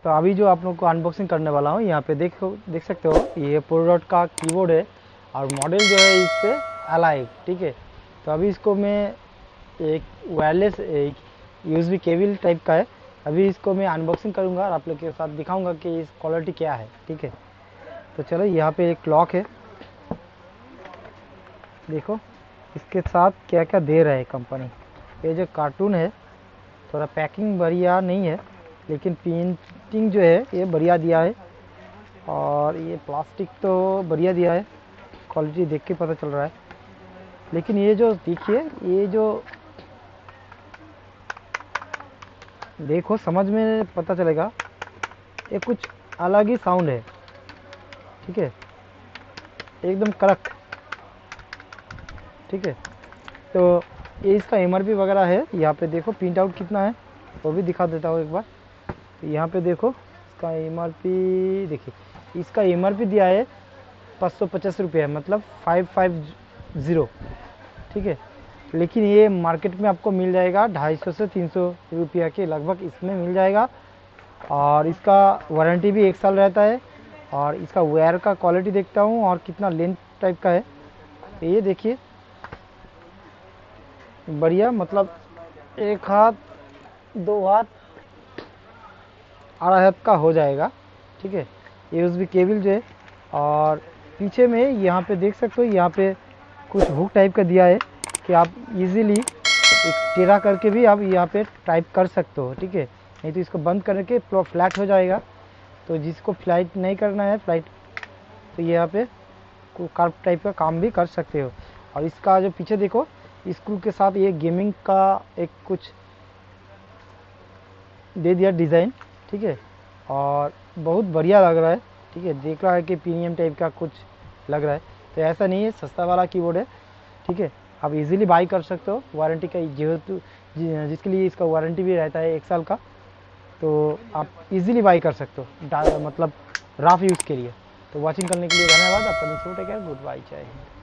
तो अभी जो आप लोग को अनबॉक्सिंग करने वाला हूँ, यहाँ पे देख सकते हो ये प्रोडक्ट का कीबोर्ड है और मॉडल जो है इस पे अलाइव, ठीक है। तो अभी इसको मैं एक वायरलेस एक यूएसबी केबल टाइप का है, अभी इसको मैं अनबॉक्सिंग करूँगा और आप लोग के साथ दिखाऊंगा कि इस क्वालिटी क्या है, ठीक है। तो चलो, यहाँ पे एक क्लॉक है, देखो इसके साथ क्या क्या दे रहा है कंपनी। ये जो कार्टून है थोड़ा पैकिंग बढ़िया नहीं है, लेकिन प्रिंटिंग जो है ये बढ़िया दिया है और ये प्लास्टिक तो बढ़िया दिया है, क्वालिटी देख के पता चल रहा है। लेकिन ये जो देखिए, ये जो देखो समझ में पता चलेगा, ये कुछ अलग ही साउंड है, ठीक है, एकदम कड़क, ठीक है। तो ये इसका एमआरपी वगैरह है, यहाँ पे देखो प्रिंट आउट कितना है वो भी दिखा देता हूँ एक बार। तो यहाँ पे देखो इसका एमआरपी, देखिए इसका एमआरपी दिया है 550 रुपये, मतलब 550, ठीक है। लेकिन ये मार्केट में आपको मिल जाएगा 250 से 300 रुपया के लगभग इसमें मिल जाएगा। और इसका वारंटी भी 1 साल रहता है। और इसका वायर का क्वालिटी देखता हूँ और कितना लेंथ टाइप का है, ये देखिए बढ़िया, मतलब 1 हाथ 2 हाथ अढ़ाई हाथ का हो जाएगा, ठीक है। यूएसबी केबल जो है, और पीछे में यहाँ पे देख सकते हो, यहाँ पे कुछ हुक टाइप का दिया है कि आप इजीली एक टेढ़ा करके भी आप यहाँ पे टाइप कर सकते हो, ठीक है। नहीं तो इसको बंद करके पूरा फ्लैट हो जाएगा। तो जिसको फ्लाइट नहीं करना है फ्लाइट, तो यहाँ पे कर्व टाइप का काम भी कर सकते हो। और इसका जो पीछे देखो, स्क्रू के साथ ये गेमिंग का एक कुछ दे दिया डिज़ाइन, ठीक है। और बहुत बढ़िया लग रहा है, ठीक है, देख रहा है कि प्रीमियम टाइप का कुछ लग रहा है। तो ऐसा नहीं है, सस्ता वाला कीबोर्ड है, ठीक है। आप इजीली बाई कर सकते हो, वारंटी का जेहेतु जिसके लिए इसका वारंटी भी रहता है 1 साल का, तो आप इजीली बाई कर सकते हो, मतलब रफ यूज़ के लिए। तो वॉचिंग करने के लिए धन्यवाद। आपका टेक केयर, गुड बाय, जय हिंद।